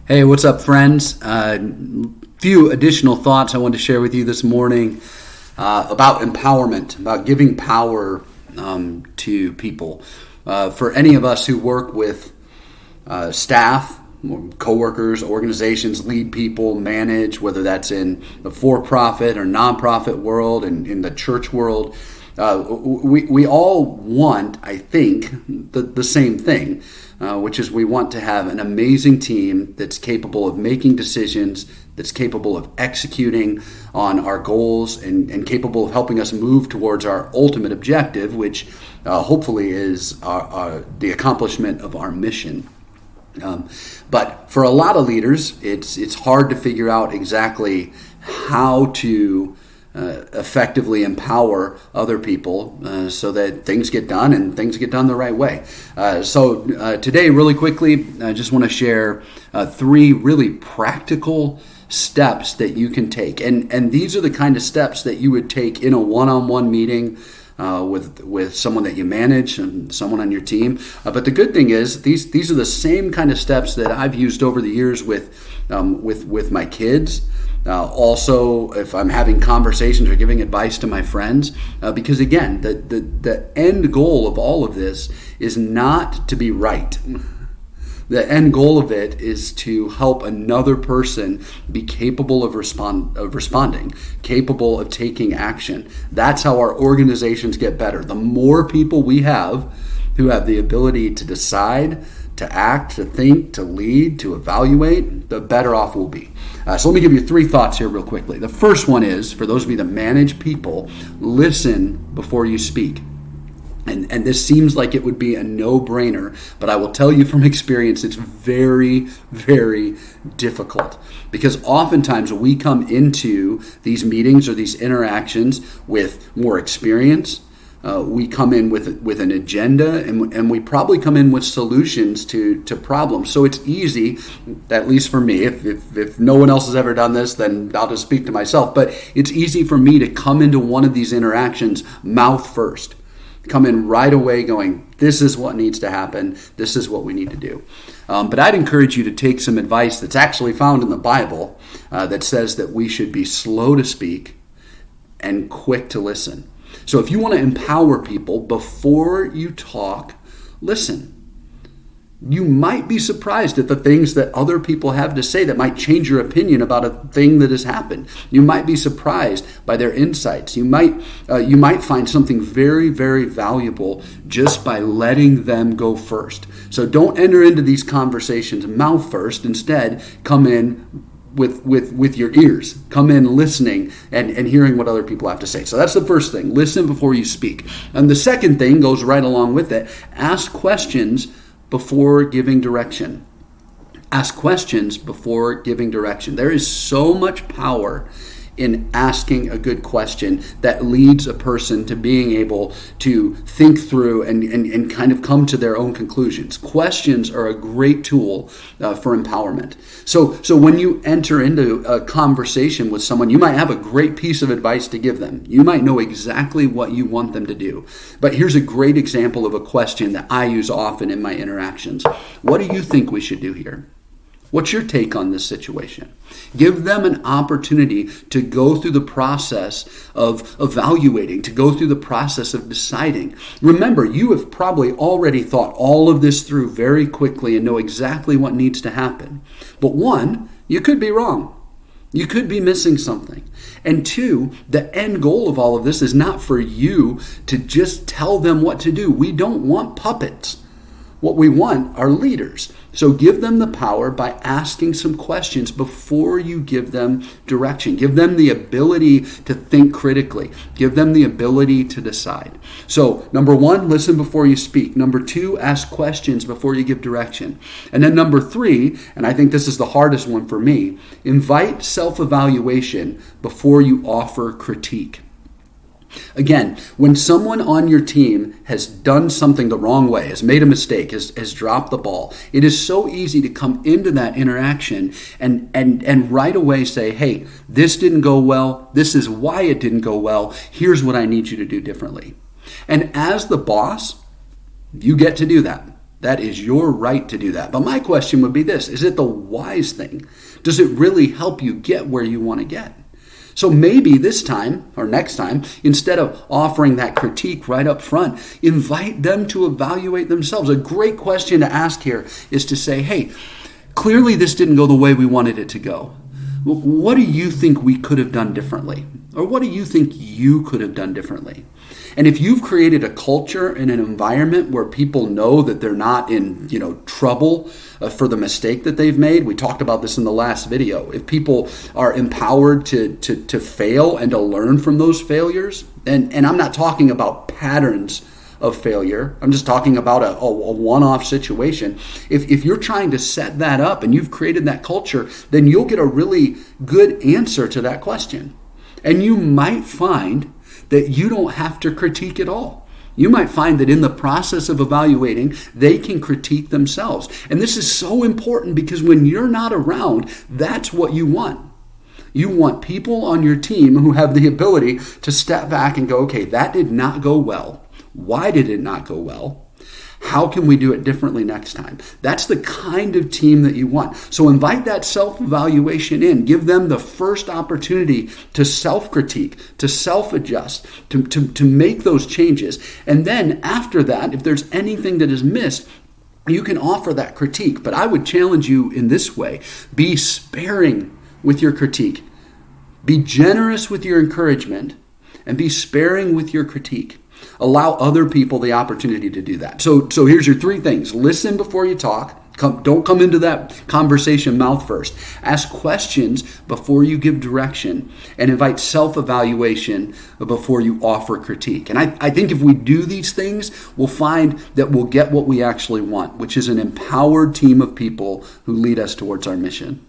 Hey, what's up, friends? Few additional thoughts I want to share with you this morning about empowerment, about giving power to people. For any of us who work with staff, coworkers, organizations, lead people, manage, whether that's in the for-profit or nonprofit world and in the church world, we all want, I think, the same thing, which is we want to have an amazing team that's capable of making decisions, that's capable of executing on our goals, and capable of helping us move towards our ultimate objective, which hopefully is the accomplishment of our mission. But for a lot of leaders, it's hard to figure out exactly how to effectively empower other people so that things get done and things get done the right way. So today, really quickly, I just want to share three really practical steps that you can take. And these are the kind of steps that you would take in a one-on-one meeting with someone that you manage and someone on your team. But the good thing is these are the same kind of steps that I've used over the years with my kids. Also, if I'm having conversations or giving advice to my friends, because again, the end goal of all of this is not to be right. The end goal of it is to help another person be capable of responding, capable of taking action. That's how our organizations get better. The more people we have who have the ability to decide, to act, to think, to lead, to evaluate, the better off we'll be. So let me give you three thoughts here real quickly. The first one is, for those of you that manage people, listen before you speak. And this seems like it would be a no-brainer, but I will tell you from experience, it's very, very difficult. Because oftentimes we come into these meetings or these interactions with more experience. We come in with an agenda, and we probably come in with solutions to problems. So it's easy, at least for me, if no one else has ever done this, then I'll just speak to myself. But it's easy for me to come into one of these interactions mouth first. Come in right away going, this is what needs to happen. This is what we need to do. But I'd encourage you to take some advice that's actually found in the Bible that says that we should be slow to speak and quick to listen. So if you want to empower people, before you talk, listen. You might be surprised at the things that other people have to say that might change your opinion about a thing that has happened. You might be surprised by their insights. You might find something very, very valuable just by letting them go first. So don't enter into these conversations mouth first. Instead, come in with your ears. Come in listening and hearing what other people have to say. So that's the first thing. Listen before you speak. And the second thing goes right along with it. Ask questions before giving direction. Ask questions before giving direction. There is so much power in asking a good question that leads a person to being able to think through and kind of come to their own conclusions. Questions are a great tool for empowerment. So when you enter into a conversation with someone, you might have a great piece of advice to give them. You might know exactly what you want them to do. But here's a great example of a question that I use often in my interactions. What do you think we should do here? What's your take on this situation? Give them an opportunity to go through the process of evaluating, to go through the process of deciding. Remember, you have probably already thought all of this through very quickly and know exactly what needs to happen. But one, you could be wrong. You could be missing something. And two, the end goal of all of this is not for you to just tell them what to do. We don't want puppets. What we want are leaders. So give them the power by asking some questions before you give them direction. Give them the ability to think critically. Give them the ability to decide. So number one, listen before you speak. Number two, ask questions before you give direction. And then number three, and I think this is the hardest one for me, invite self-evaluation before you offer critique. Again, when someone on your team has done something the wrong way, has made a mistake, has dropped the ball, it is so easy to come into that interaction and right away say, hey, this didn't go well. This is why it didn't go well. Here's what I need you to do differently. And as the boss, you get to do that. That is your right to do that. But my question would be this: is it the wise thing? Does it really help you get where you want to get? So maybe this time or next time, instead of offering that critique right up front, invite them to evaluate themselves. A great question to ask here is to say, hey, clearly this didn't go the way we wanted it to go. What do you think we could have done differently? Or what do you think you could have done differently? And if you've created a culture and an environment where people know that they're not in, trouble for the mistake that they've made, we talked about this in the last video. If people are empowered to fail and to learn from those failures, and I'm not talking about patterns of failure, I'm just talking about a one-off situation. If you're trying to set that up and you've created that culture, then you'll get a really good answer to that question. And you might find that you don't have to critique at all. You might find that in the process of evaluating, they can critique themselves. And this is so important because when you're not around, that's what you want. You want people on your team who have the ability to step back and go, okay, that did not go well. Why did it not go well? How can we do it differently next time? That's the kind of team that you want. So invite that self-evaluation in. Give them the first opportunity to self-critique, to self-adjust, to make those changes. And then after that, if there's anything that is missed, you can offer that critique. But I would challenge you in this way. Be sparing with your critique. Be generous with your encouragement, and be sparing with your critique. Allow other people the opportunity to do that. So here's your 3 things. Listen before you talk. Don't come into that conversation mouth first. Ask questions before you give direction, and invite self-evaluation before you offer critique. And I think if we do these things, we'll find that we'll get what we actually want, which is an empowered team of people who lead us towards our mission.